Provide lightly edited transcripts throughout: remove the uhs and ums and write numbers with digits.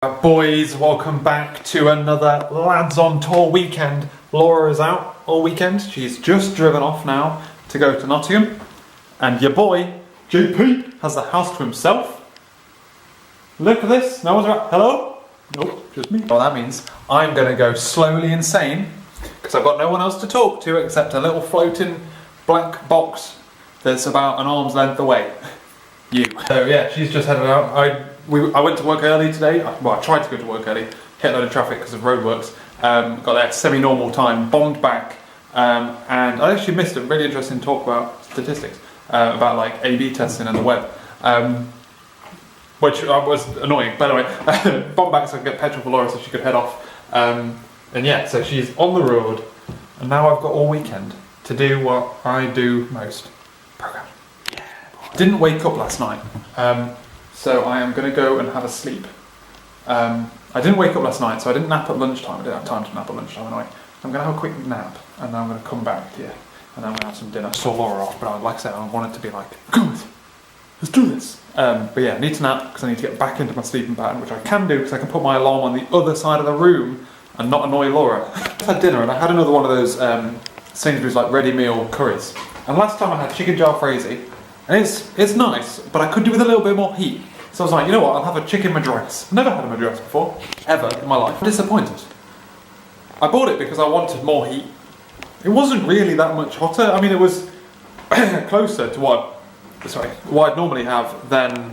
Boys, welcome back to another Lads on Tour weekend. Laura is out all weekend. She's just driven off now to go to Nottingham. And your boy, JP, has the house to himself. Look at this. No one's around. Hello? Nope, just me. Well, that means I'm going to go slowly insane because I've got no one else to talk to except a little floating black box that's about an arm's length away. You. So yeah, she's just headed out. I went to work early today. Well, I tried to go to work early. Hit a load of traffic because of roadworks. Got there at semi-normal time, bombed back, and I actually missed a really interesting talk about statistics, about like A/B testing and the web, which was annoying. But anyway, bombed back so I could get petrol for Laura so she could head off. And yeah, so she's on the road, and now I've got all weekend to do what I do most: program. Yeah. Didn't wake up last night. So I am going to go and have a sleep. I didn't wake up last night, so I didn't nap at lunchtime. I didn't have time to nap at lunchtime anyway. I'm going to have a quick nap, and then I'm going to come back here, and then I'm going to have some dinner. I saw Laura off, but like I said, I want it to be like, good, let's do this. But yeah, I need to nap, because I need to get back into my sleeping pattern, which I can do, because I can put my alarm on the other side of the room, and not annoy Laura. I had dinner, and I had another one of those Sainsbury's like ready meal curries. And last time I had chicken jalfrezi, and it's nice, but I could do with a little bit more heat. So I was like, you know what, I'll have a chicken madras. I've never had a madras before, ever in my life. I'm disappointed. I bought it because I wanted more heat. It wasn't really that much hotter. I mean, it was closer to what I'd normally have than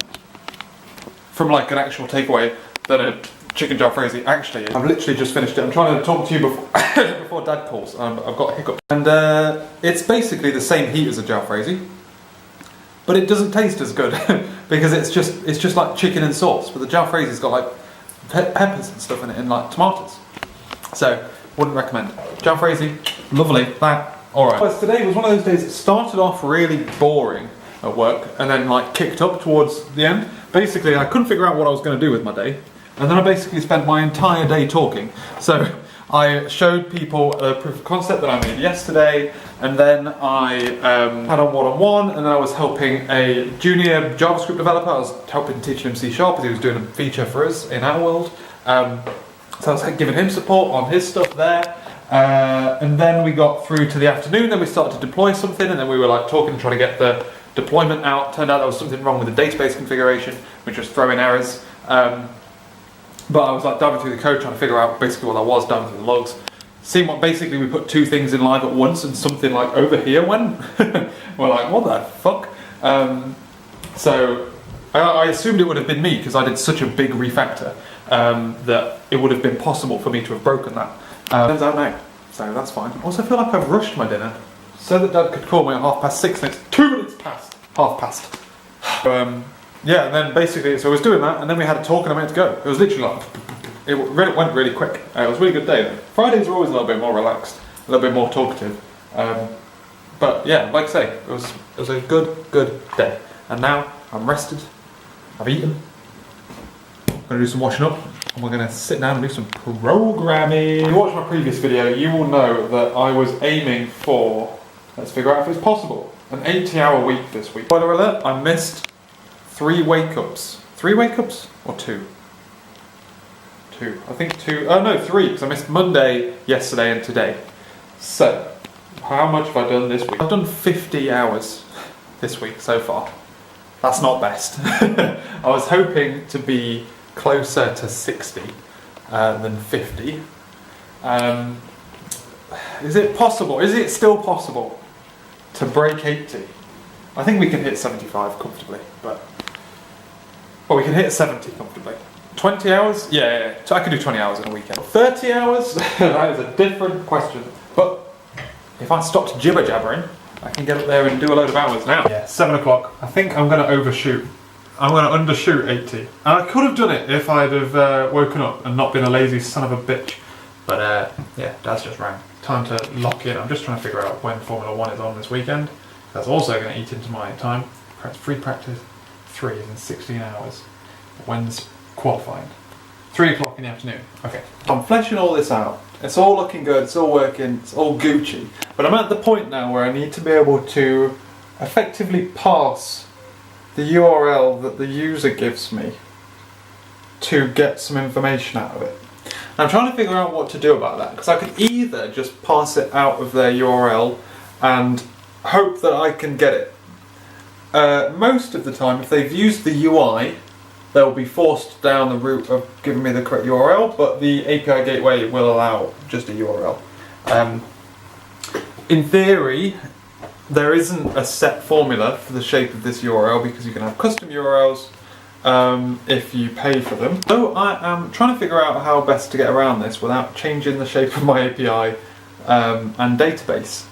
from like an actual takeaway than a chicken jalfrezi actually is. I've literally just finished it. I'm trying to talk to you before, before Dad calls. I've got a hiccup. And it's basically the same heat as a jalfrezi. But it doesn't taste as good because it's just like chicken and sauce. But the jalfrezi's got like peppers and stuff in it and like tomatoes. So wouldn't recommend. Jalfrezi, lovely. That alright. But today was one of those days that started off really boring at work and then like kicked up towards the end. Basically, I couldn't figure out what I was going to do with my day, and then I basically spent my entire day talking. So I showed people a proof of concept that I made yesterday, and then I had a one-on-one, and then I was helping a junior JavaScript developer. I was helping teach him C# because he was doing a feature for us in our world. So I was giving him support on his stuff there. And then we got through to the afternoon, then we started to deploy something, and then we were like talking, trying to get the deployment out. Turned out there was something wrong with the database configuration, which was throwing errors. But I was like diving through the code, trying to figure out basically what I was, diving through the logs. Seeing what basically we put two things in live at once and something like over here went. We're like, what the fuck? So I assumed it would have been me because I did such a big refactor that it would have been possible for me to have broken that. Turns out no, so that's fine. I also feel like I've rushed my dinner so that Dad could call me at 6:30 and it's 2 minutes past. Half past. Yeah, and then basically, so I was doing that, and then we had a talk and I meant to go. It was literally like, it went really quick. It was a really good day though. Fridays are always a little bit more relaxed, a little bit more talkative. But yeah, like I say, it was a good day. And now I'm rested, I've eaten, I'm going to do some washing up, and we're going to sit down and do some programming. If you watched my previous video, you will know that I was aiming for, let's figure out if it's possible, an 80-hour week this week. Spoiler alert, I missed 3 wake-ups. 3 wake-ups? Or 2? 2. I think 2. Oh no, 3, because I missed Monday, yesterday and today. So, how much have I done this week? I've done 50 hours this week so far. That's not best. I was hoping to be closer to 60 than 50. Is it possible? Is it still possible to break 80? I think we can hit 75 comfortably, but... Well, we can hit 70 comfortably. 20 hours? Yeah. I could do 20 hours in a weekend. 30 hours? That is a different question. But if I stopped jibber-jabbering, I can get up there and do a load of hours now. Yeah, 7 o'clock. I think I'm going to overshoot. I'm going to undershoot 80. And I could have done it if I'd have woken up and not been a lazy son of a bitch. But yeah, Dad's just rang. Time to lock in. I'm just trying to figure out when Formula 1 is on this weekend. That's also going to eat into my time. Free practice 3 is in 16 hours. When's qualifying? 3 o'clock in the afternoon. Okay. I'm fleshing all this out. It's all looking good, it's all working, it's all Gucci. But I'm at the point now where I need to be able to effectively parse the URL that the user gives me to get some information out of it. And I'm trying to figure out what to do about that, because I could either just pass it out of their URL and hope that I can get it. Most of the time, if they've used the UI, they'll be forced down the route of giving me the correct URL, but the API gateway will allow just a URL. In theory, there isn't a set formula for the shape of this URL, because you can have custom URLs if you pay for them. So I am trying to figure out how best to get around this without changing the shape of my API and database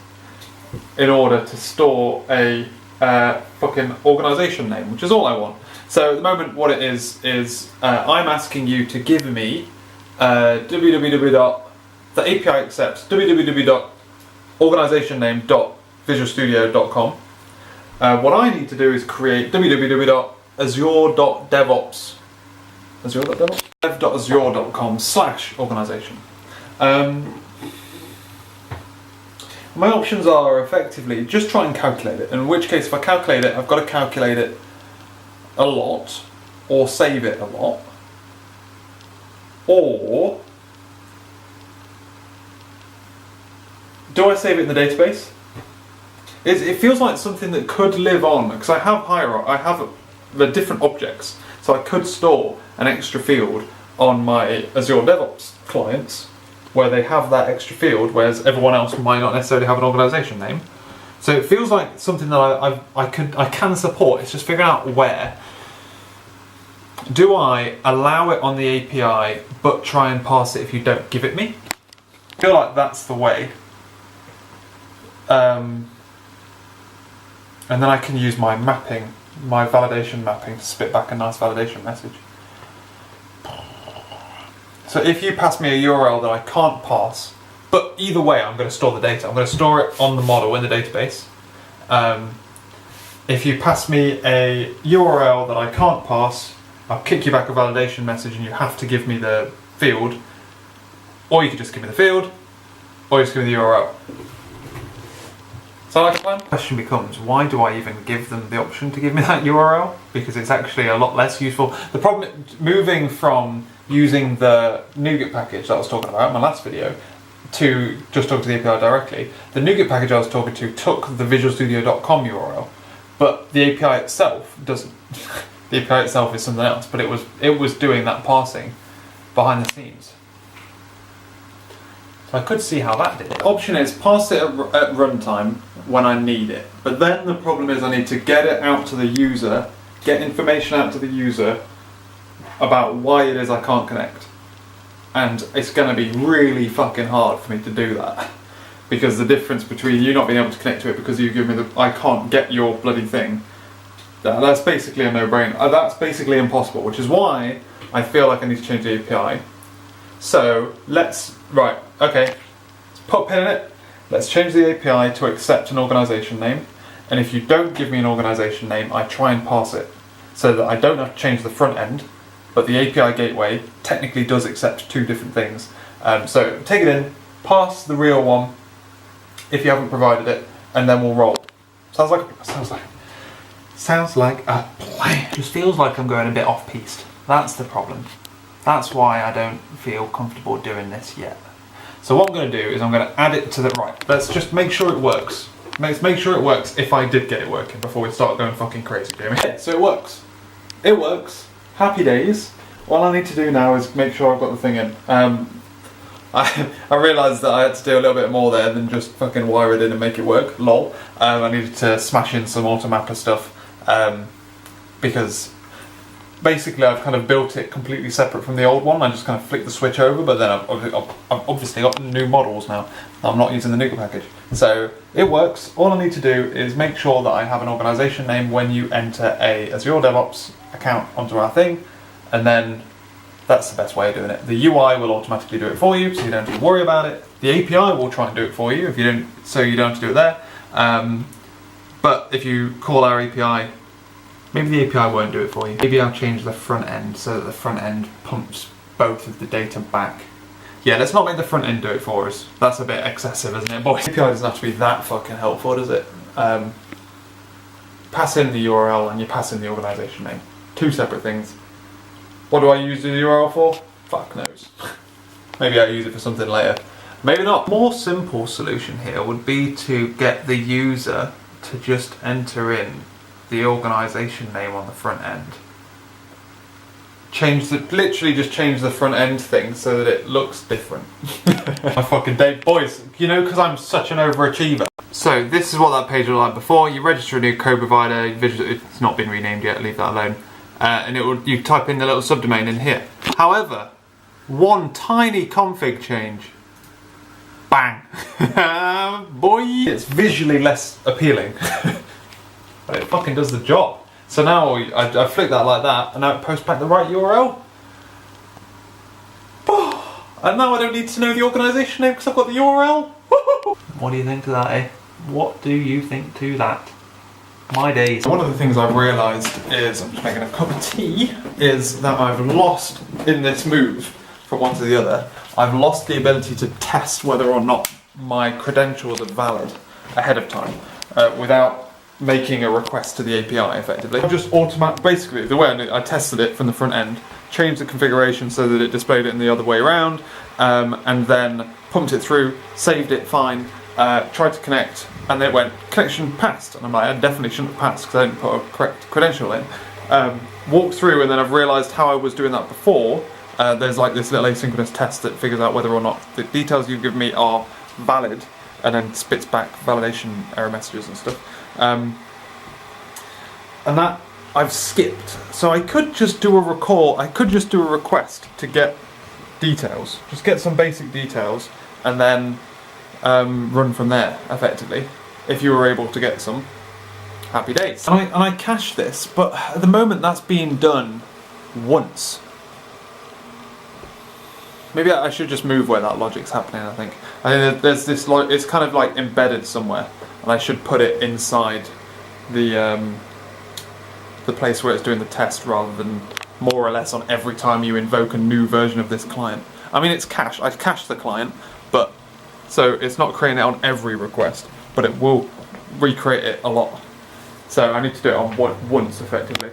in order to store a fucking organisation name, which is all I want. So at the moment what it is I'm asking you to give me the API accepts www.organisationname.visualstudio.com. What I need to do is create www.azure.devops dev.azure.com/organisation. My options are effectively just try and calculate it, in which case if I calculate it, I've got to calculate it a lot, or save it a lot, or do I save it in the database? It feels like something that could live on, because I have the different objects, so I could store an extra field on my Azure DevOps clients where they have that extra field, whereas everyone else might not necessarily have an organisation name. So it feels like something that I can support. It's just figuring out where. Do I allow it on the API but try and pass it if you don't give it me? I feel like that's the way. And then I can use my mapping, my validation mapping, to spit back a nice validation message. So if you pass me a URL that I can't pass, but either way I'm going to store the data. I'm going to store it on the model in the database. If you pass me a URL that I can't pass, I'll kick you back a validation message and you have to give me the field, or you can just give me the field, or you just give me the URL. So like a plan? The question becomes, why do I even give them the option to give me that URL? Because it's actually a lot less useful. The problem, moving from using the nuget package that I was talking about in my last video to just talk to the API directly, the nuget package I was talking to took the visualstudio.com URL, but the API itself doesn't. The API itself is something else, but it was doing that parsing behind the scenes. So I could see how that did it. The option is pass it at runtime when I need it, but then the problem is I need to get it out to the user, get information out to the user about why it is I can't connect. And it's going to be really fucking hard for me to do that, because the difference between you not being able to connect to it because you give me I can't get your bloody thing, that's basically a no-brainer. That's basically impossible, which is why I feel like I need to change the API. So let's put a pin in it. Let's change the API to accept an organisation name, and if you don't give me an organisation name, I try and pass it so that I don't have to change the front end, but the API gateway technically does accept two different things. So take it in, pass the real one if you haven't provided it, and then we'll roll. Sounds like a plan. Just feels like I'm going a bit off-piste. That's the problem. That's why I don't feel comfortable doing this yet. So what I'm going to do is I'm going to add it to the right. Let's just make sure it works. Let's make sure it works if I did get it working before we start going fucking crazy, Jamie. So it works. It works. Happy days. All I need to do now is make sure I've got the thing in. I realised that I had to do a little bit more there than just fucking wire it in and make it work. Lol. I needed to smash in some automapper stuff because basically I've kind of built it completely separate from the old one. I just kind of flicked the switch over, but then I've obviously got new models now. I'm not using the nuget package. So it works. All I need to do is make sure that I have an organisation name when you enter a Azure DevOps account onto our thing, and then that's the best way of doing it. The UI will automatically do it for you, so you don't have to worry about it. The API will try and do it for you if you don't, so you don't have to do it there. But if you call our API, maybe the API won't do it for you. Maybe I'll change the front end so that the front end pumps both of the data back. Yeah, let's not make the front end do it for us. That's a bit excessive, isn't it? Boy, API doesn't have to be that fucking helpful, does it? Pass in the URL and you pass in the organisation name. Two separate things. What do I use the URL for? Fuck knows. Maybe I'll use it for something later. Maybe not. More simple solution here would be to get the user to just enter in the organisation name on the front end. Literally just change the front end thing so that it looks different. My fucking day. Boys, you know, because I'm such an overachiever. So this is what that page looked like before. You register a new code provider, it's not been renamed yet, leave that alone. And you type in the little subdomain in here. However, one tiny config change. Bang. Boy! It's visually less appealing. But it fucking does the job. So now I flick that like that, and now it posts back the right URL. And now I don't need to know the organisation name because I've got the URL. What do you think to that, eh? What do you think to that? My days. One of the things I've realised is, I'm just making a cup of tea, is that I've lost, in this move from one to the other, I've lost the ability to test whether or not my credentials are valid ahead of time without making a request to the API effectively. I've just basically the way I tested it from the front end, changed the configuration so that it displayed it in the other way around, and then pumped it through, saved it fine, tried to connect, and then it went, connection passed. And I'm like, I definitely shouldn't have passed because I didn't put a correct credential in. Walked through, and then I've realised how I was doing that before. There's like this little asynchronous test that figures out whether or not the details you've given me are valid, and then spits back validation error messages and stuff. And that I've skipped. So I could just do a recall, I could just do a request to get details, just get some basic details, and then run from there, effectively, if you were able to get some. Happy days. And I cache this, but at the moment that's being done once. Maybe I should just move where that logic's happening, I think. There's this, it's kind of like embedded somewhere, and I should put it inside the place where it's doing the test rather than more or less on every time you invoke a new version of this client. I mean, it's cached, I've cached the client, but so it's not creating it on every request, but it will recreate it a lot. So I need to do it on once effectively.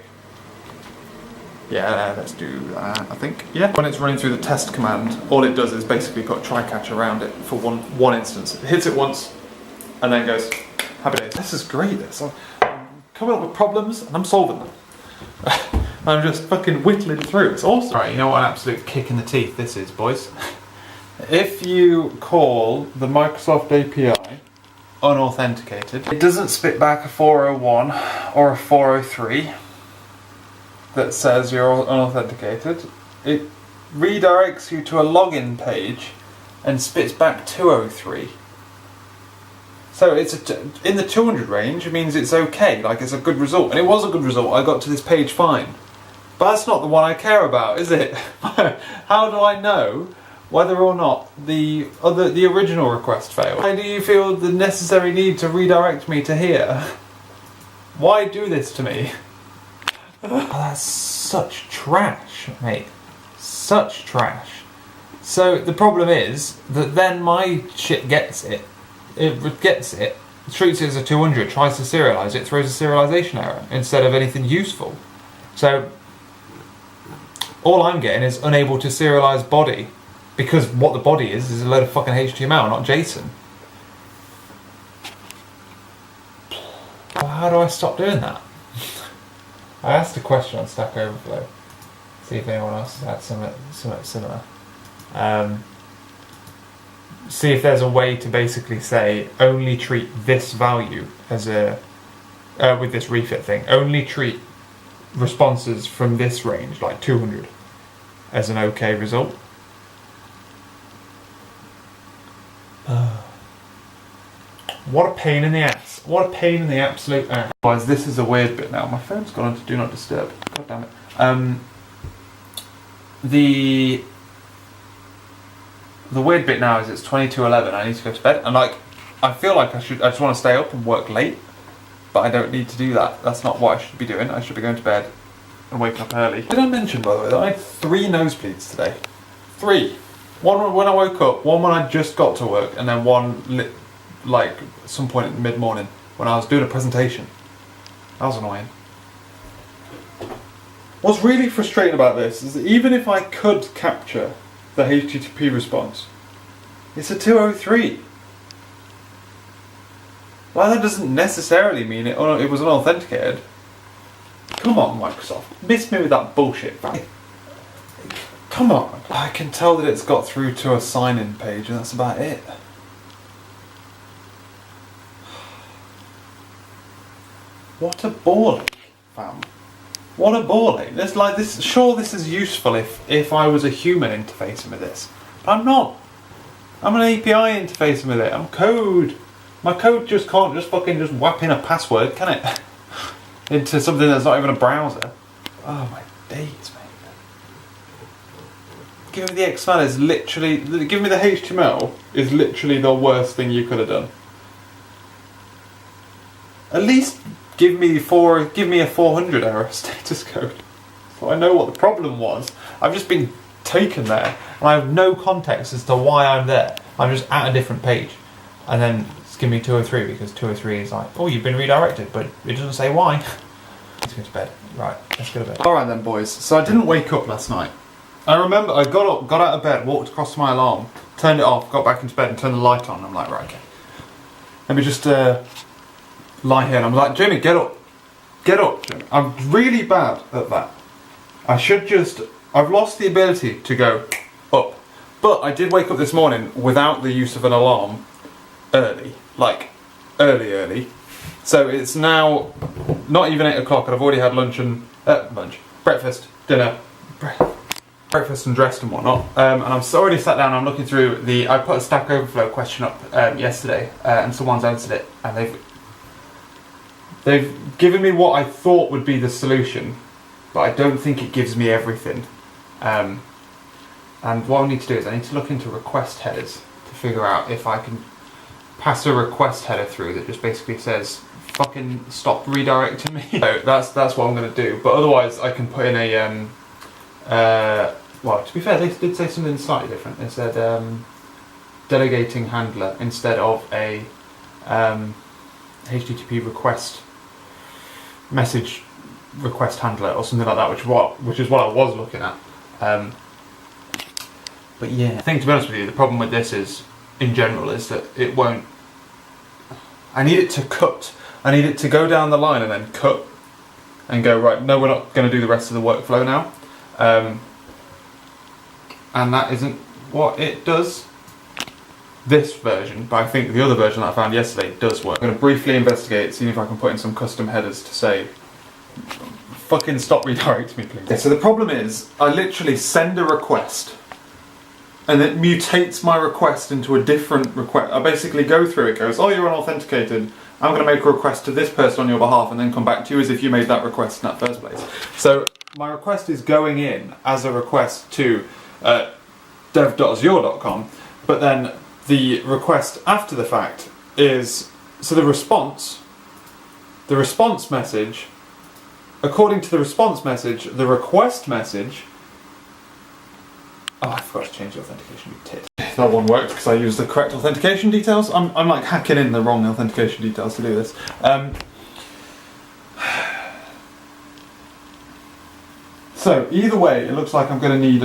Yeah, let's do that, I think. Yeah. When it's running through the test command, all it does is basically put try catch around it for one instance. It hits it once, and then goes, happy days. This is great, this. I'm coming up with problems, and I'm solving them. I'm just fucking whittling through, it's awesome. Right, you know what an absolute kick in the teeth this is, boys? If you call the Microsoft API unauthenticated, it doesn't spit back a 401 or a 403 that says you're unauthenticated. It redirects you to a login page and spits back 203. So it's in the 200 range, it means it's okay, like it's a good result. And it was a good result, I got to this page fine. But that's not the one I care about, is it? How do I know whether or not the original request failed? Why do you feel the necessary need to redirect me to here? Why do this to me? Oh, that's such trash, mate. Such trash. So the problem is that then my shit gets it. It gets it, treats it as a 200, tries to serialise it, throws a serialisation error instead of anything useful. So all I'm getting is unable to serialise body, because what the body is a load of fucking HTML, not JSON. Well, how do I stop doing that? I asked a question on Stack Overflow, see if anyone else has had something similar. See if there's a way to basically say, only treat this value as a, with this refit thing, only treat responses from this range, like 200, as an okay result. What a pain in the ass. What a pain in the absolute ass. Guys, this is a weird bit now. My phone's gone into Do Not Disturb. God damn it. The weird bit now is it's 22:11. I need to go to bed, and like I feel like I just want to stay up and work late, but I don't need to do that. That's not what I should be doing. I should be going to bed and waking up early. Did I mention, by the way, that I had 3 nosebleeds today? 3. One when I woke up, one when I just got to work, and then one like some point in mid-morning when I was doing a presentation. That was annoying. What's really frustrating about this is that even if I could capture the HTTP response, it's a 203. Well, that doesn't necessarily mean it was unauthenticated. Come on, Microsoft. Miss me with that bullshit. Come on. I can tell that it's got through to a sign-in page and that's about it. What a ball ache, fam. What a ball ache. This, like, this, sure, this is useful if I was a human interfacing with this. But I'm not. I'm an API interfacing with it. I'm code. My code just can't just whap in a password, can it? Into something that's not even a browser. Oh my days, mate. Giving me the XML is literally, giving me the HTML is literally the worst thing you could have done. At least give me a 400 error status code, so I know what the problem was. I've just been taken there, and I have no context as to why I'm there. I'm just at a different page, and then it's giving me 203 because 203 is like, oh, you've been redirected, but it doesn't say why. Let's go to bed. Right, let's go to bed. Alright then, boys. So I didn't wake up last night. I remember I got up, got out of bed, walked across to my alarm, turned it off, got back into bed and turned the light on. I'm like, right, okay. Let me just lie here. And I'm like, Jamie, get up. Get up, Jamie. I'm really bad at that. I've lost the ability to go up. But I did wake up this morning without the use of an alarm early. Like, early. So it's now not even 8 o'clock and I've already had breakfast, dinner, breakfast and dressed and whatnot. And I'm already sat down, I'm looking through I put a Stack Overflow question up yesterday and someone's answered it and they've given me what I thought would be the solution, but I don't think it gives me everything. And what I need to do is I need to look into request headers to figure out if I can pass a request header through that just basically says fucking stop redirecting me. So that's what I'm going to do, but otherwise I can put in a well, to be fair, they did say something slightly different. They said delegating handler instead of a HTTP message request handler or something like that, which is what I was looking at. But yeah, I think, to be honest with you, the problem with this is, in general, is that it won't. I need it to cut. I need it to go down the line and then cut and go, right, no, we're not going to do the rest of the workflow now. And that isn't what it does. This version, but I think the other version that I found yesterday does work. I'm going to briefly investigate, see if I can put in some custom headers to say, fucking stop redirecting me, please. Okay, so the problem is, I literally send a request and it mutates my request into a different request. I basically go through it, goes, oh, you're unauthenticated, I'm going to make a request to this person on your behalf and then come back to you as if you made that request in that first place. So my request is going in as a request to dev.azure.com, but then the request after the fact is, so the response message, according to the response message, the request message, oh, I forgot to change the authentication, you tit. That one worked because I used the correct authentication details. I'm like hacking in the wrong authentication details to do this. So either way, it looks like I'm going to need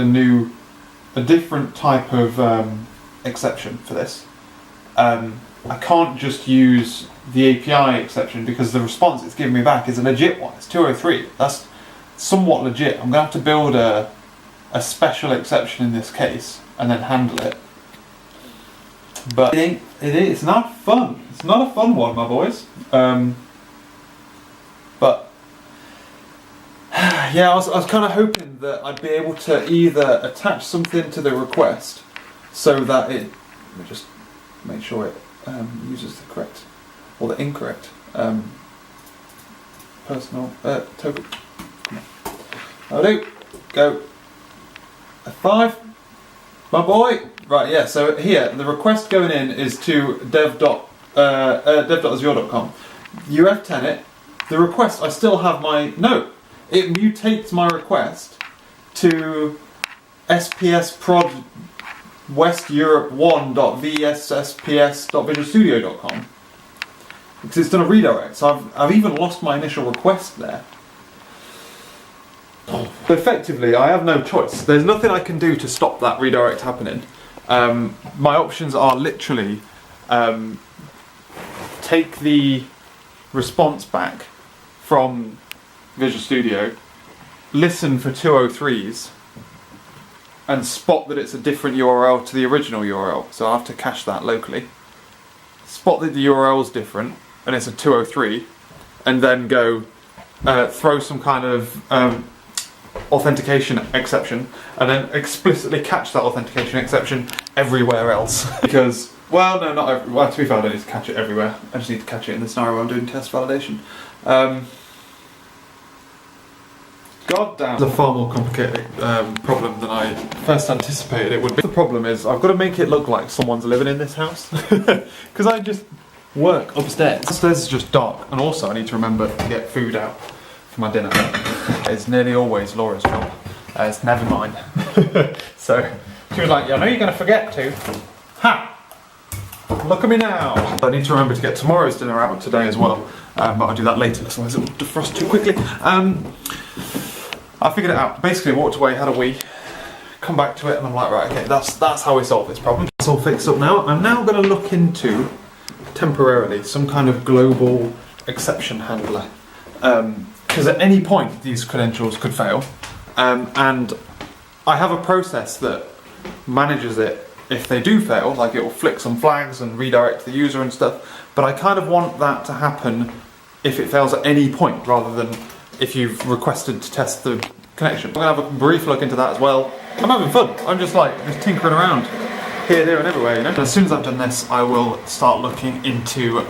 a different type of exception for this. I can't just use the API exception because the response it's giving me back is a legit one. It's 203. That's somewhat legit. I'm going to have to build a special exception in this case and then handle it. But it's not fun. It's not a fun one, my boys. But yeah, I was kind of hoping that I'd be able to either attach something to the request so that let me just make sure it uses the correct or the incorrect personal token. I'll do. Go. F5. My boy. Right, yeah, so here, the request going in is to dev.azure.com. You F10 it. The request, I still have no. It mutates my request to spsprod westeurope1.vssps.visualstudio.com because it's done a redirect, so I've even lost my initial request there. Effectively, I have no choice. There's nothing I can do to stop that redirect happening. My options are literally take the response back from Visual Studio, listen for 203s, and spot that it's a different URL to the original URL. So I have to cache that locally. Spot that the URL is different and it's a 203, and then go throw some kind of authentication exception, and then explicitly catch that authentication exception everywhere else. Because, well, no, not everywhere. Well, to be fair, I don't need to catch it everywhere. I just need to catch it in the scenario where I'm doing test validation. God damn. It's a far more complicated problem than I first anticipated it would be. The problem is I've got to make it look like someone's living in this house. Because I just work upstairs. Upstairs is just dark, and also I need to remember to get food out for my dinner. It's nearly always Laura's job. It's never mine. So she was like, "I know you're going to forget to." Ha! Look at me now. I need to remember to get tomorrow's dinner out today as well, but I'll do that later, otherwise it will defrost too quickly. I figured it out. Basically, walked away, had a wee, come back to it, and I'm like, right, okay, that's how we solve this problem. It's all fixed up now. I'm now going to look into, temporarily, some kind of global exception handler. Because at any point these credentials could fail, and I have a process that manages it if they do fail, like it will flick some flags and redirect the user and stuff, but I kind of want that to happen if it fails at any point, rather than if you've requested to test the connection. I'm going to have a brief look into that as well. I'm having fun. I'm just tinkering around here, there and everywhere, you know. As soon as I've done this, I will start looking into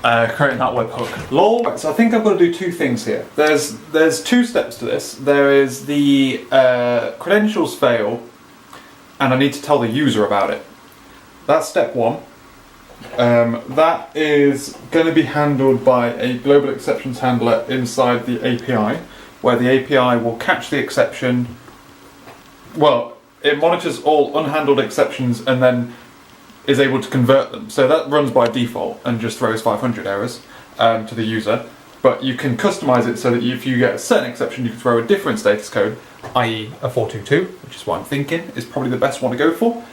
creating that webhook. Lol. Right, so I think I've got to do two things here. There's two steps to this. There is the credentials fail, and I need to tell the user about it. That's step one. That is going to be handled by a global exceptions handler inside the API, where the API will catch the exception. Well, it monitors all unhandled exceptions and then is able to convert them. So that runs by default and just throws 500 errors to the user. But you can customize it so that if you get a certain exception, you can throw a different status code, i.e. a 422, which is what I'm thinking is probably the best one to go for.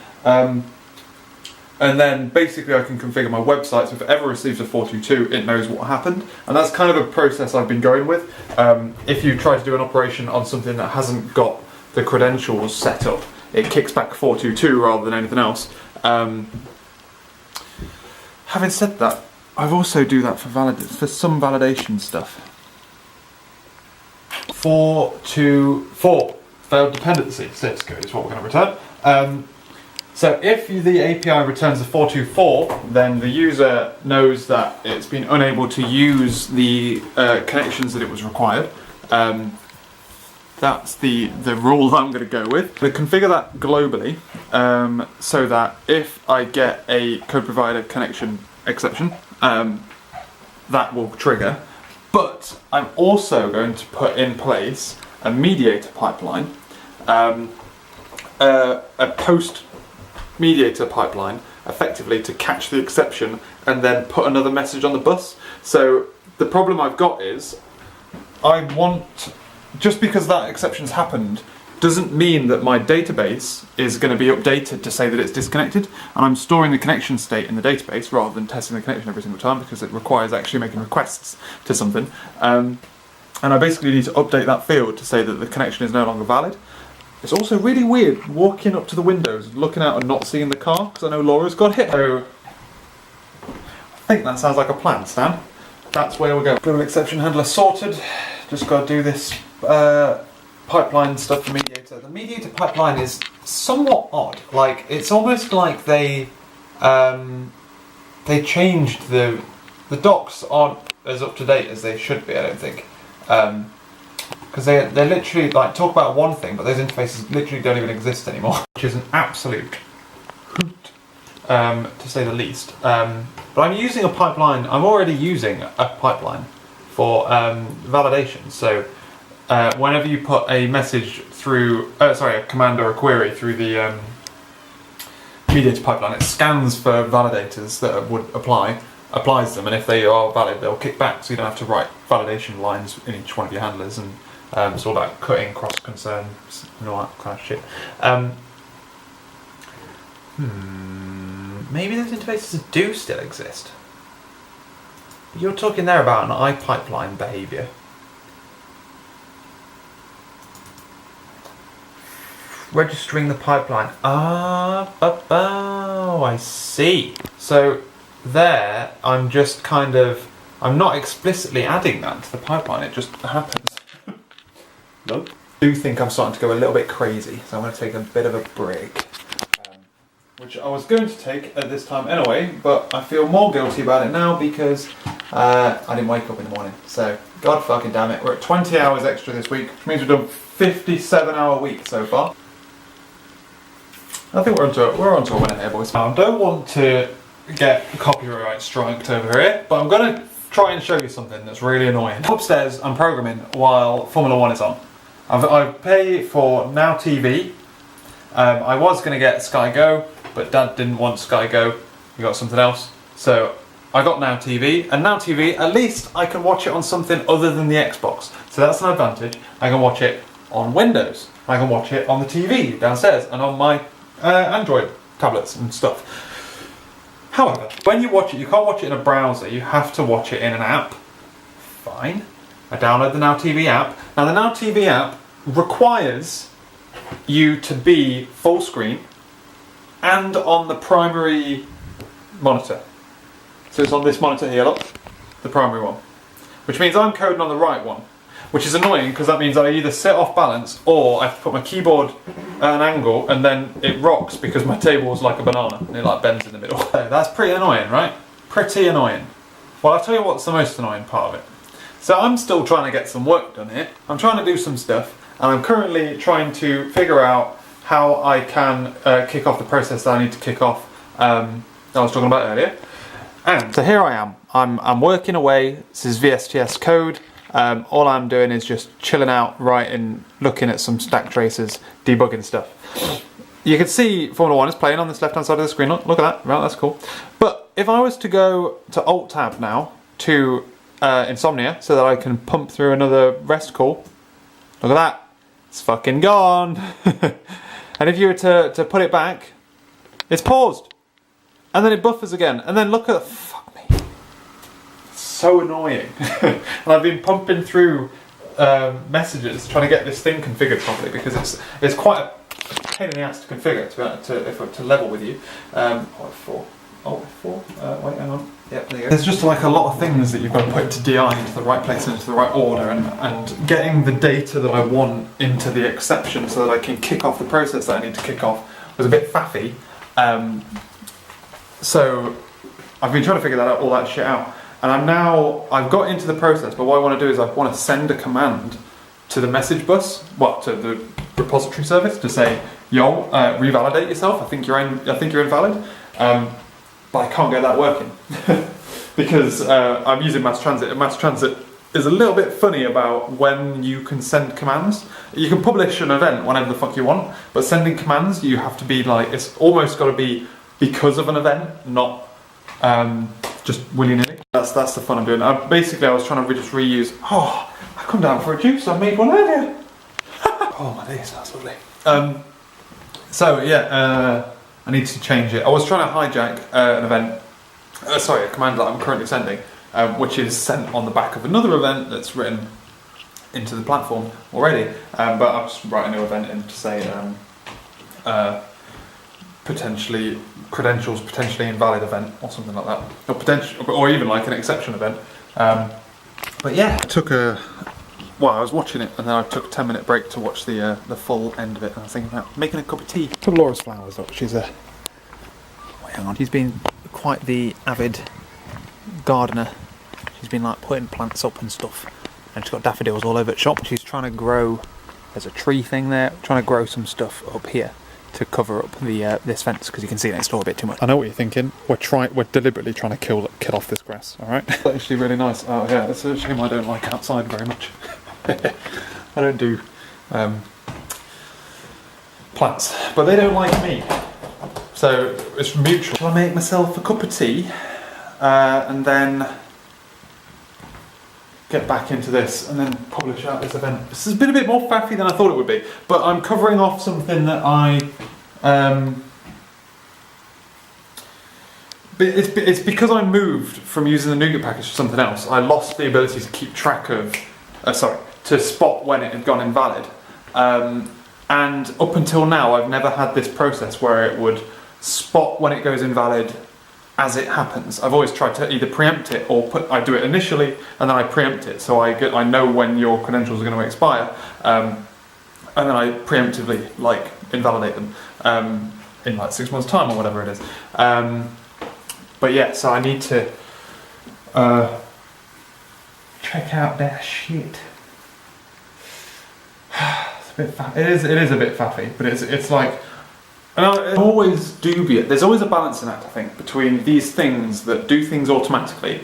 And then basically I can configure my website so if it ever receives a 422, it knows what happened. And that's kind of a process I've been going with. If you try to do an operation on something that hasn't got the credentials set up, it kicks back 422 rather than anything else. Having said that, I also do that for some validation stuff. 424 failed dependency status code is what we're going to return. So if the API returns a 424, then the user knows that it's been unable to use the connections that it was required. That's the rule that I'm going to go with. We configure that globally so that if I get a code provider connection exception, that will trigger. But I'm also going to put in place a mediator pipeline, a post mediator pipeline, effectively to catch the exception and then put another message on the bus. So the problem I've got is just because that exception's happened doesn't mean that my database is going to be updated to say that it's disconnected, and I'm storing the connection state in the database rather than testing the connection every single time because it requires actually making requests to something. And I basically need to update that field to say that the connection is no longer valid. It's also really weird walking up to the windows, looking out and not seeing the car, because I know Laura's got hit. So I think that sounds like a plan, Stan. That's where we're going. Global exception handler sorted. Just got to do this pipeline stuff for mediator. The mediator pipeline is somewhat odd. Like, it's almost like they changed the docs aren't as up to date as they should be, I don't think. Because they literally talk about one thing, but those interfaces literally don't even exist anymore, which is an absolute hoot, to say the least. But I'm using a pipeline. I'm already using a pipeline for validation. So whenever you put a message through, a command or a query through the mediator pipeline, it scans for validators that would apply. applies them, and if they are valid, they'll kick back, so you don't have to write validation lines in each one of your handlers, and it's all about cutting cross concerns and all that kind of shit. Maybe those interfaces do still exist. You're talking there about an iPipeline behaviour. Registering the pipeline. Oh, I see. So there, I'm just I'm not explicitly adding that to the pipeline, it just happens. Nope. I do think I'm starting to go a little bit crazy, so I'm going to take a bit of a break. Which I was going to take at this time anyway, but I feel more guilty about it now because I didn't wake up in the morning. So, god fucking damn it, we're at 20 hours extra this week, which means we've done 57-hour week so far. I think we're onto a winner here, boys. I don't want to get copyright striked over here, but I'm going to try and show you something that's really annoying. Upstairs, I'm programming while Formula 1 is on. I pay for Now TV. I was going to get Sky Go, but Dad didn't want Sky Go. He got something else. So I got Now TV, and Now TV, at least I can watch it on something other than the Xbox. So that's an advantage. I can watch it on Windows. I can watch it on the TV downstairs and on my Android tablets and stuff. However, when you watch it, you can't watch it in a browser. You have to watch it in an app. Fine. I download the Now TV app. Now the Now TV app requires you to be full screen and on the primary monitor. So it's on this monitor here, look, the primary one. Which means I'm coding on the right one. Which is annoying because that means I either sit off balance or I have to put my keyboard at an angle and then it rocks because my table is like a banana and it like bends in the middle. That's pretty annoying, right? Pretty annoying. Well, I'll tell you what's the most annoying part of it. So I'm still trying to get some work done here. I'm trying to do some stuff and I'm currently trying to figure out how I can kick off the process that I need to kick off that I was talking about earlier. And so here I am. I'm working away. This is VSTS code. All I'm doing is just chilling out, writing, looking at some stack traces, debugging stuff. You can see Formula 1 is playing on this left-hand side of the screen. Look at that. Right, that's cool. But if I was to go to Alt-Tab now to Insomnia so that I can pump through another REST call, look at that. It's fucking gone. And if you were to put it back, it's paused. And then it buffers again. And then look at fuck me. It's so annoying. And I've been pumping through messages trying to get this thing configured properly because it's quite a pain in the ass to configure to level with you. Alt F4. Wait, hang on. Yep, there you go. There's just like a lot of things that you've got to put into DI into the right place and into the right order, and getting the data that I want into the exception so that I can kick off the process that I need to kick off was a bit faffy. So I've been trying to figure all that shit out, and I've got into the process, but what I want to do is I want to send a command to the message bus, to the repository service to say, yo, revalidate yourself, I think you're invalid. But I can't get that working because I'm using mass transit, and mass transit is a little bit funny about when you can send commands. You can publish an event whenever the fuck you want, but sending commands, you have to be like, it's almost got to be because of an event, not just willy-nilly. That's the fun I'm doing. I was trying to just reuse. Oh, I come down for a juice. I made one earlier. Oh my days, that's lovely. So yeah. I need to change it. I was trying to hijack a command that I'm currently sending, which is sent on the back of another event that's written into the platform already. But I'll just write a new event in to say credentials potentially invalid event or something like that, or even like an exception event. But yeah, I was watching it and then I took a 10-minute break to watch the full end of it, and I was thinking about making a cup of tea. To Laura's flowers, look, she's been quite the avid gardener. She's been like putting plants up and stuff, and she's got daffodils all over the shop. She's trying to grow, there's a tree thing there, trying to grow some stuff up here to cover up the this fence because you can see next door a bit too much. I know what you're thinking. We're deliberately trying to kill off this grass. All right. It's actually really nice. Oh yeah, it's a shame I don't like outside very much. I don't do plants, but they don't like me. So it's mutual. Shall I make myself a cup of tea? and then get back into this and then publish out this event. This has been a bit more faffy than I thought it would be, but I'm covering off something that but it's because I moved from using the NuGet package to something else. I lost the ability to keep track of, to spot when it had gone invalid. And up until now, I've never had this process where it would spot when it goes invalid as it happens. I've always tried to either preempt it or I do it initially and then I preempt it, so I know when your credentials are going to expire, and then I preemptively invalidate them in 6 months' time or whatever it is. But yeah, so I need to check out that shit. It's a bit it is a bit faffy, but it's like, and I always dubious. There's always a balancing act, I think, between these things that do things automatically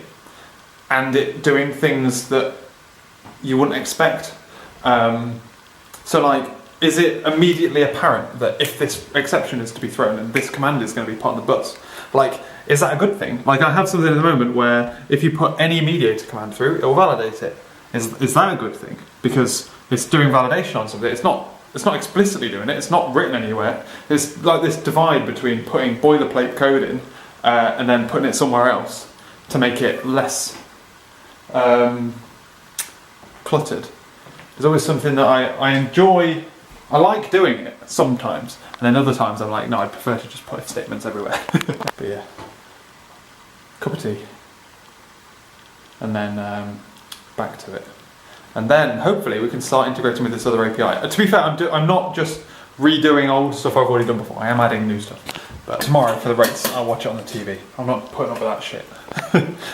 and it doing things that you wouldn't expect. So is it immediately apparent that if this exception is to be thrown and this command is going to be part of the bus? Is that a good thing? I have something at the moment where if you put any mediator command through, it will validate it. Is that a good thing? Because it's doing validation on something. It's not explicitly doing it. It's not written anywhere. There's this divide between putting boilerplate code in and then putting it somewhere else to make it less cluttered. There's always something that I enjoy. I like doing it sometimes, and then other times I'm like, no, I'd prefer to just put if statements everywhere. But yeah, cup of tea, and then back to it, and then hopefully we can start integrating with this other API. To be fair, I'm not just redoing old stuff I've already done before. I am adding new stuff. But tomorrow for the race, I'll watch it on the TV. I'm not putting up with that shit.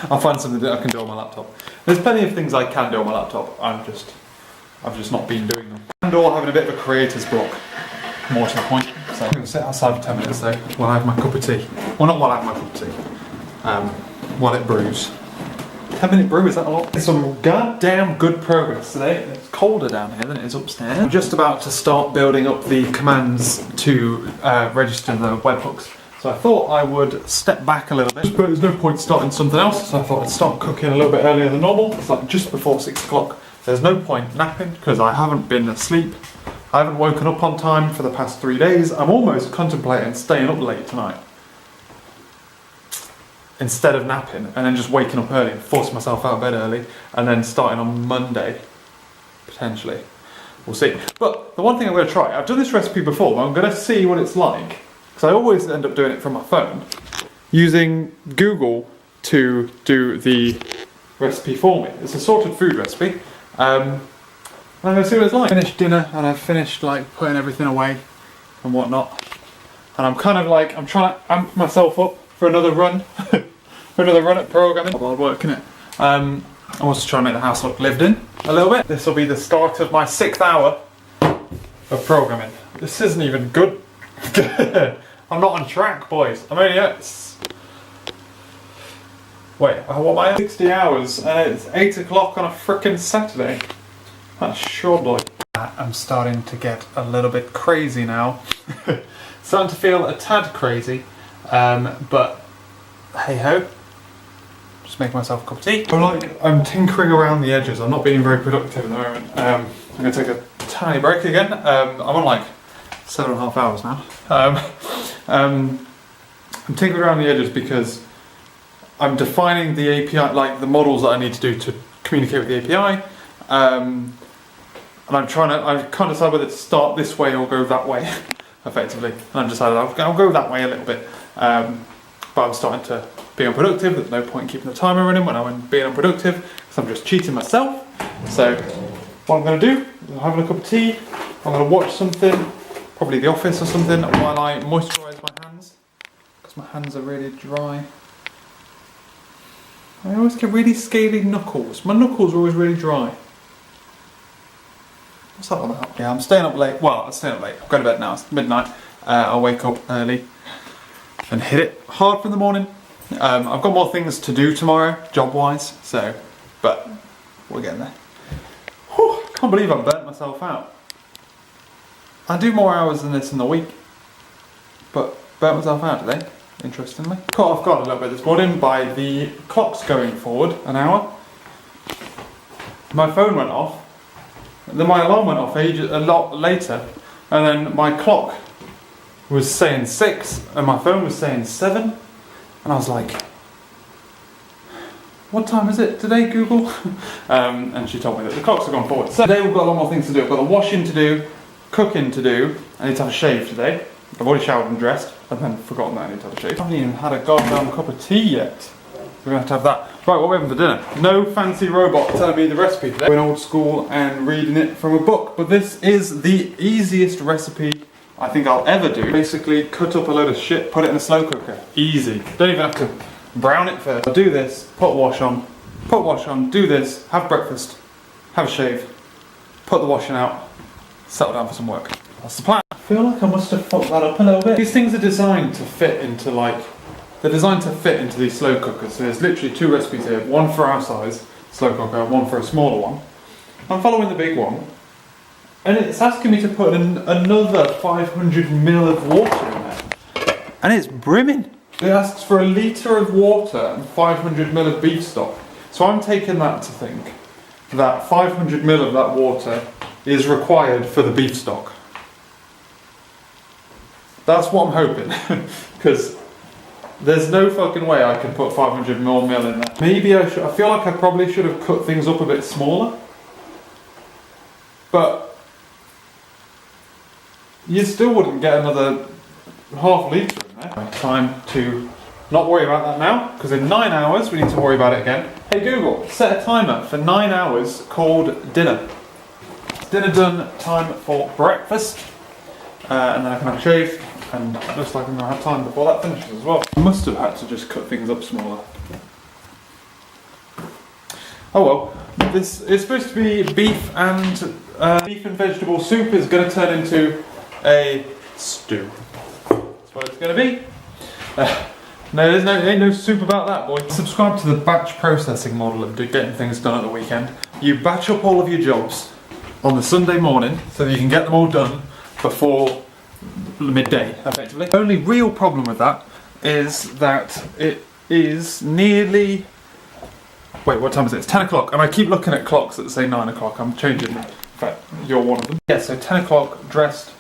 I'll find something that I can do on my laptop. There's plenty of things I can do on my laptop. I've just not been doing them. And all having a bit of a creator's block, more to the point. So I'm going to sit outside for 10 minutes though, while I have my cup of tea. Well, not while I have my cup of tea, while it brews. 10-minute brew, is that a lot? It's some goddamn good progress today. It's colder down here than it is upstairs. I'm just about to start building up the commands to register the webhooks. So I thought I would step back a little bit, but there's no point starting something else, so I thought I'd start cooking a little bit earlier than normal. It's just before 6 o'clock. There's no point napping because I haven't been asleep. I haven't woken up on time for the past 3 days. I'm almost contemplating staying up late tonight instead of napping and then just waking up early and forcing myself out of bed early and then starting on Monday, potentially. We'll see. But the one thing I'm going to try, I've done this recipe before, but I'm going to see what it's like, because I always end up doing it from my phone, using Google to do the recipe for me. It's a sorted food recipe. I'm going to see what it's like. Finished dinner and I've finished putting everything away and whatnot. And I'm kind of I'm trying to amp myself up for another run. For another run at programming. Hard work, innit? I'm also trying to make the house look lived in a little bit. This will be the start of my 6th hour of programming. This isn't even good. I'm not on track, boys. I'm only at... Wait, what am I at? 60 hours and it's 8 o'clock on a frickin' Saturday. That's sure boy. I'm starting to get a little bit crazy now. Starting to feel a tad crazy, but hey ho. Just making myself a cup of tea. I'm tinkering around the edges. I'm not being very productive at the moment. I'm going to take a tiny break again. I'm on 7.5 hours now. I'm tinkering around the edges because I'm defining the API, the models that I need to do to communicate with the API, and I can't decide whether to start this way or go that way, effectively. And I've decided I'll go that way a little bit, but I'm starting to be unproductive. There's no point in keeping the timer running when I'm being unproductive, because I'm just cheating myself. So what I'm going to do is I'm having a cup of tea, I'm going to watch something, probably The Office or something, while I moisturise my hands, because my hands are really dry. I always get really scaly knuckles. My knuckles are always really dry. What's that all about? Yeah, I'm staying up late. Well, I'm staying up late. I'm going to bed now. It's midnight. I'll wake up early and hit it hard for the morning. I've got more things to do tomorrow, job-wise. But we're getting there. Whew, I can't believe I burnt myself out. I do more hours than this in the week, but burnt myself out today. interestingly. Caught off guard a little bit this morning by the clocks going forward an hour. My phone went off, then my alarm went off a lot later, and then my clock was saying 6 and my phone was saying 7, and I was like, what time is it today, Google? And she told me that the clocks have gone forward. So today we've got a lot more things to do. I've got the washing to do, cooking to do. I need to have a shave today. I've already showered and dressed, and then forgotten that I need to have a shave. I haven't even had a goddamn cup of tea yet. We're going to have that. Right, what are we having for dinner? No fancy robot telling me the recipe today. We're old school and reading it from a book, but this is the easiest recipe I think I'll ever do. Basically, cut up a load of shit, put it in a slow cooker. Easy. Don't even have to brown it first. I'll do this, put wash on, do this, have breakfast, have a shave, put the washing out, settle down for some work. That's the plan. I feel like I must have fucked that up a little bit. These things are designed to fit into these slow cookers. So there's literally 2 recipes here, one for our size slow cooker, one for a smaller one. I'm following the big one, and it's asking me to put in another 500ml of water in there. And it's brimming. It asks for 1 litre of water and 500ml of beef stock. So I'm taking that to think that 500ml of that water is required for the beef stock. That's what I'm hoping, because there's no fucking way I can put 500ml in there. Maybe I should. I feel like I probably should have cut things up a bit smaller, but you still wouldn't get another half litre in there. Time to not worry about that now, because in 9 hours we need to worry about it again. Hey Google, set a timer for 9 hours called dinner. Dinner done, time for breakfast, and then I can have a shave, and it looks like I'm going to have time before that finishes as well. I must have had to just cut things up smaller. Oh well, this is supposed to be beef and vegetable soup is going to turn into a stew. That's what it's going to be. No, there ain't no soup about that, boy. Subscribe to the batch processing model of getting things done at the weekend. You batch up all of your jobs on the Sunday morning so that you can get them all done before midday, effectively. The only real problem with that is that it is nearly... Wait, what time is it? It's 10 o'clock, and I keep looking at clocks that say 9 o'clock. I'm changing them. In fact, you're one of them. Yeah, so 10 o'clock, dressed,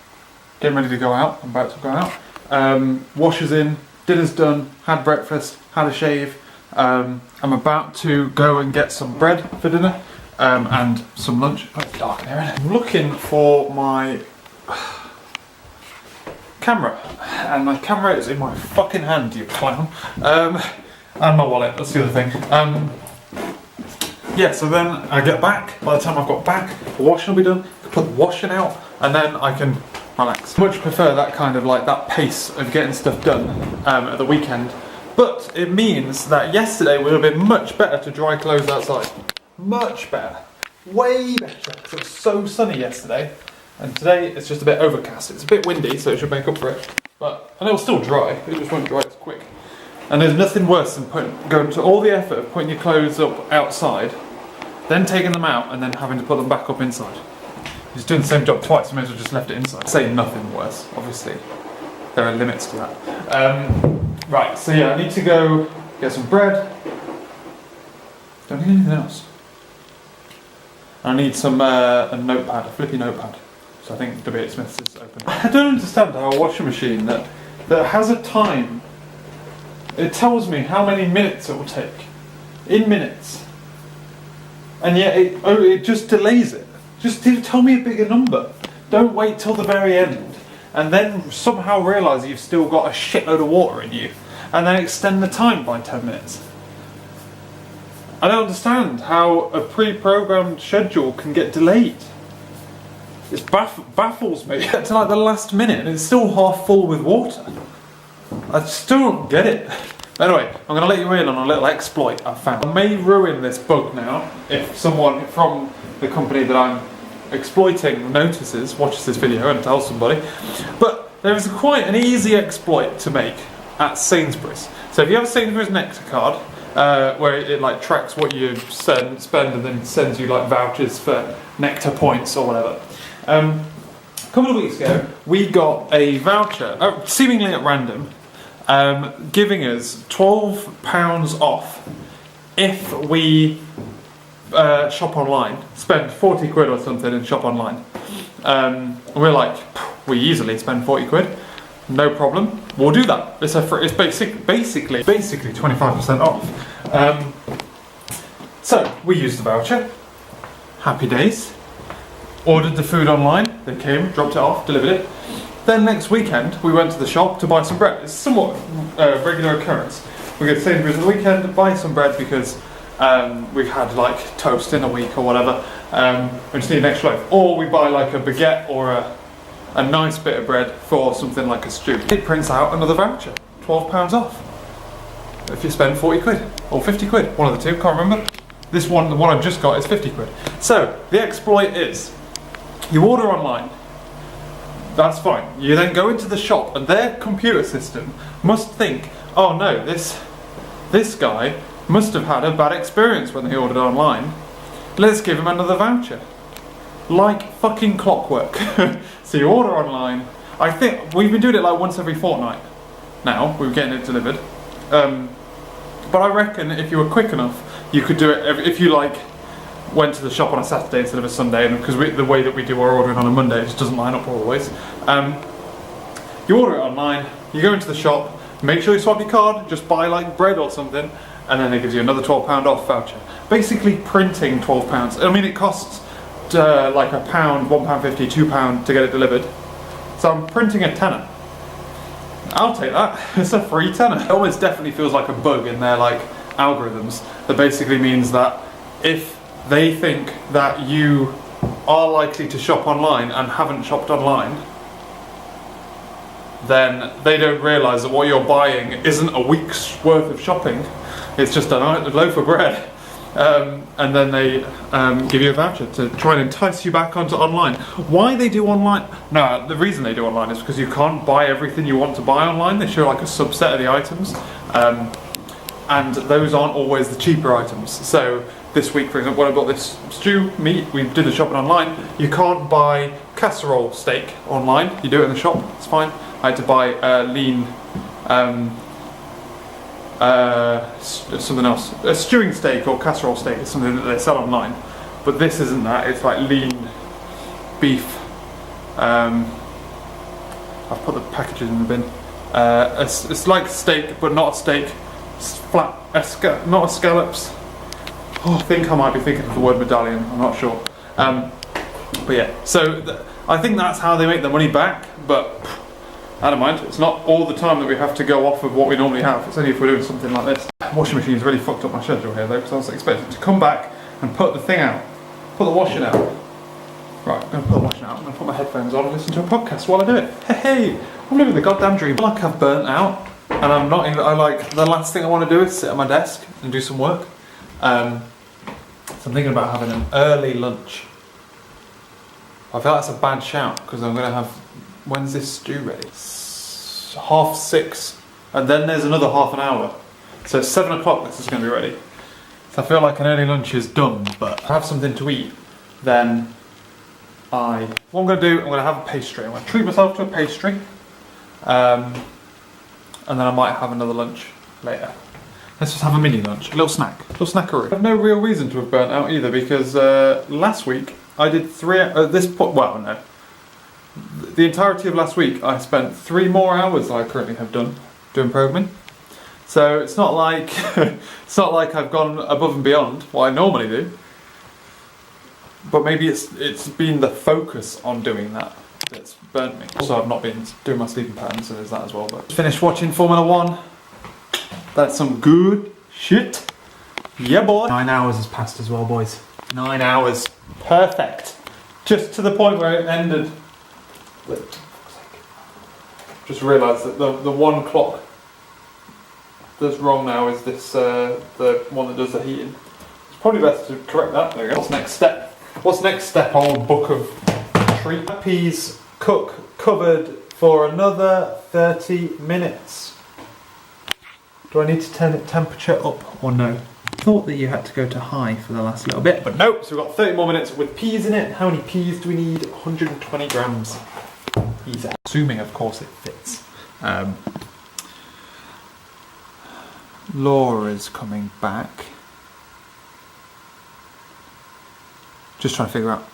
getting ready to go out. I'm about to go out. Washers in, dinner's done, had breakfast, had a shave. I'm about to go and get some bread for dinner and some lunch. Oh, it's dark in here, isn't it? I'm looking for my camera, and my camera is in my fucking hand, you clown. And my wallet, that's the other thing. Yeah, so then I get back. By the time I've got back, the washing will be done. I put the washing out, and then I can relax. Much prefer that kind of like that pace of getting stuff done at the weekend. But it means that yesterday would have been much better to dry clothes outside. Much better. Way better. Because it was so sunny yesterday. And today it's just a bit overcast. It's a bit windy, so it should make up for it. And it'll still dry. It just won't dry as quick. And there's nothing worse than going to all the effort of putting your clothes up outside, then taking them out, and then having to put them back up inside. You're just doing the same job twice, you may as well just left it inside. Say nothing worse, obviously. There are limits to that. Right, so yeah, I need to go get some bread. Don't need anything else. I need some a notepad, a flippy notepad. So I think W.H. Smith's is open. I don't understand how a washing machine that has a time, it tells me how many minutes it will take. In minutes. And yet it just delays it. Just tell me a bigger number. Don't wait till the very end. And then somehow realise you've still got a shitload of water in you. And then extend the time by 10 minutes. I don't understand how a pre-programmed schedule can get delayed. It baffles me to like the last minute and it's still half full with water. I still don't get it. Anyway, I'm going to let you in on a little exploit I've found. I may ruin this bug now if someone from the company that I'm exploiting watches this video and tells somebody. But there is quite an easy exploit to make at Sainsbury's. So if you have a Sainsbury's Nectar card, where it like tracks what you spend and then sends you like vouchers for Nectar points or whatever. A couple of weeks ago, we got a voucher, seemingly at random, giving us £12 off if we shop online, spend 40 quid or something and shop online. We're like, we easily spend 40 quid, no problem, we'll do that. It's basically 25% off. So we used the voucher, happy days, ordered the food online, they came, dropped it off, delivered it. Then next weekend we went to the shop to buy some bread. It's somewhat regular occurrence. We go to Sainsbury's on the weekend, buy some bread because we've had like toast in a week or whatever. We just need an extra loaf. Or we buy like a baguette or a nice bit of bread for something like a stew. It prints out another voucher, £12 off. If you spend 40 quid or 50 quid, one of the two, can't remember. This one, the one I've just got, is 50 quid. So the exploit is, you order online, that's fine. You then go into the shop and their computer system must think, oh no, this guy must have had a bad experience when he ordered online. Let's give him another voucher. Like fucking clockwork. So you order online. I think we've been doing it like once every fortnight now. We're getting it delivered. But I reckon if you were quick enough, you could do it if you like went to the shop on a Saturday instead of a Sunday, and because the way that we do our ordering on a Monday, it just doesn't line up always. You order it online, you go into the shop, make sure you swipe your card, just buy like bread or something, and then it gives you another £12 off voucher. Basically printing £12. I mean, it costs like £1, £1.50, £2 to get it delivered. So I'm printing a tenner. I'll take that. It's a free tenner. It almost definitely feels like a bug in their like algorithms that basically means that if they think that you are likely to shop online and haven't shopped online, then they don't realise that what you're buying isn't a week's worth of shopping, it's just a loaf of bread. And then they give you a voucher to try and entice you back onto online. Why they do online? No, the reason they do online is because you can't buy everything you want to buy online. They show like a subset of the items, and those aren't always the cheaper items. So this week, for example, when I bought this stew meat, we did the shopping online. You can't buy casserole steak online. You do it in the shop, it's fine. I had to buy lean, something else. A stewing steak or casserole steak is something that they sell online. But this isn't that, it's like lean beef. I've put the packages in the bin. It's like steak, but not a steak. It's flat, not a scallops. Oh, I think I might be thinking of the word medallion, I'm not sure. But yeah, so I think that's how they make the money back, but I don't mind. It's not all the time that we have to go off of what we normally have. It's only if we're doing something like this. Washing machine's really fucked up my schedule here though, because I was expecting to come back and put the thing out. Put the washing out. Right, I'm going to put the washing out. I'm going to put my headphones on and listen to a podcast while I do it. Hey, I'm living the goddamn dream. I feel like I've burnt out, and I'm not even, the last thing I want to do is sit at my desk and do some work. So I'm thinking about having an early lunch. I feel like that's a bad shout, because I'm going to have, when's this stew ready? 6:30, and then there's another half an hour. So 7 o'clock this is going to be ready. So I feel like an early lunch is done, but I have something to eat, then what I'm going to do, I'm going to have a pastry. I'm going to treat myself to a pastry, and then I might have another lunch later. Let's just have a mini lunch, a little snackaroo. I have no real reason to have burnt out either, because last week I did the entirety of last week I spent 3 more hours than I currently have done doing programming. So it's not like I've gone above and beyond what I normally do. But maybe it's been the focus on doing that that's burnt me. Also, I've not been doing my sleeping pattern, so there's that as well. But finished watching Formula 1. That's some good shit. Yeah, boy. 9 hours has passed as well, boys. 9 hours. Perfect. Just to the point where it ended. Just realised that the one clock that's wrong now is this the one that does the heating. It's probably best to correct that. There we go. What's next step? What's next step, old book of treat? Peas covered for another 30 minutes. Do I need to turn the temperature up or no? Thought that you had to go to high for the last little bit, but nope. So we've got 30 more minutes with peas in it. How many peas do we need? 120 grams. Easy. Assuming, of course, it fits. Laura's coming back. Just trying to figure out.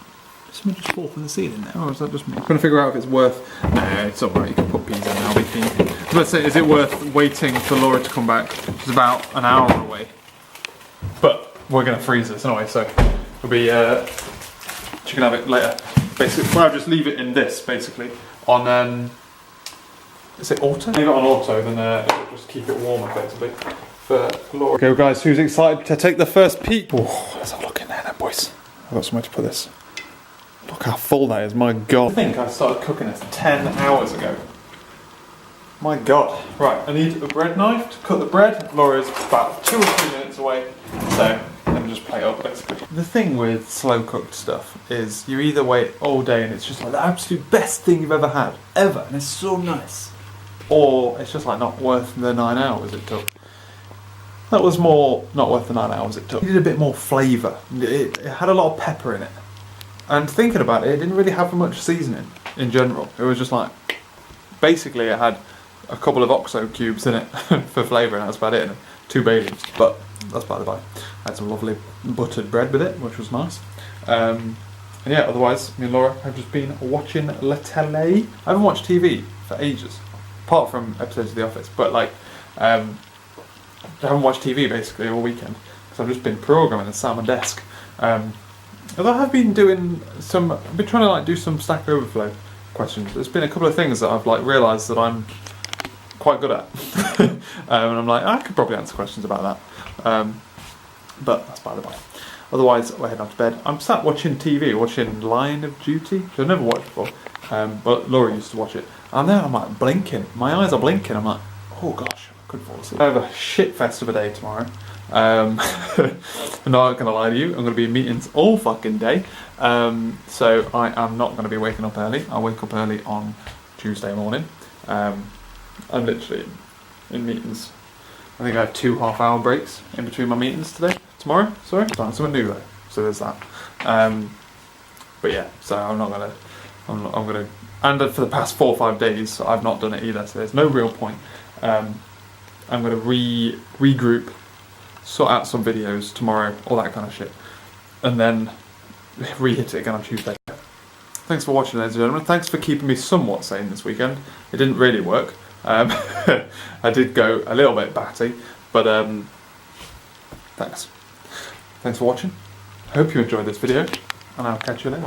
Did something just fall from the ceiling now, or is that just me? I'm trying to figure out if it's worth. No, it's alright, you can put peas in now. Let's say, is it worth waiting for Laura to come back? She's about an hour away. But we're going to freeze this anyway, so it'll be. She can have it later. Basically, well, I'll just leave it in this, basically. On. Is it auto? Leave it on auto, then it'll just keep it warm, effectively. For Laura. Okay, guys, who's excited to take the first peek? Oh, let's have a look in there, then, boys. I've got somewhere to put this. Look how full that is, my god. I think I started cooking this 10 hours ago. My god. Right, I need a bread knife to cut the bread. Laura's about 2 or 3 minutes away, so let me just play it up, basically. The thing with slow cooked stuff is you either wait all day and it's just like the absolute best thing you've ever had, ever, and it's so nice. Or it's just like not worth the 9 hours it took. That was more not worth the 9 hours it took. It needed a bit more flavour. It had a lot of pepper in it. And thinking about it, it didn't really have much seasoning in general. It was just like, basically it had a couple of OXO cubes in it for flavour, and that was about it, and 2 bay leaves. But that's by the by. I had some lovely buttered bread with it, which was nice. And yeah, otherwise, me and Laura have just been watching La Télé. I haven't watched TV for ages, apart from episodes of The Office. But like, I haven't watched TV basically all weekend because I've just been programming and sat on my desk. Although I have been doing some, I've been trying to like do some Stack Overflow questions. There's been a couple of things that I've like realised that I'm quite good at, and I'm like, I could probably answer questions about that. But that's by the by. Otherwise, we're heading off to bed. I'm sat watching TV, watching Line of Duty, which I've never watched before. But Laura used to watch it. And then I'm like blinking. My eyes are blinking. I'm like, oh gosh, I could fall asleep. I have a shit fest of a day tomorrow. I'm not going to lie to you, I'm going to be in meetings all fucking day. So I am not going to be waking up early. I'll wake up early on Tuesday morning. I'm literally in meetings. I think I have 2 half-hour breaks in between my meetings tomorrow, sorry. Starting something new though, so there's that. But yeah, so I'm gonna, and for the past 4 or 5 days, I've not done it either, so there's no real point. I'm gonna regroup, sort out some videos tomorrow, all that kind of shit, and then re-hit it again on Tuesday. Thanks for watching, ladies and gentlemen. Thanks for keeping me somewhat sane this weekend. It didn't really work. I did go a little bit batty, but thanks. Thanks for watching. I hope you enjoyed this video, and I'll catch you later.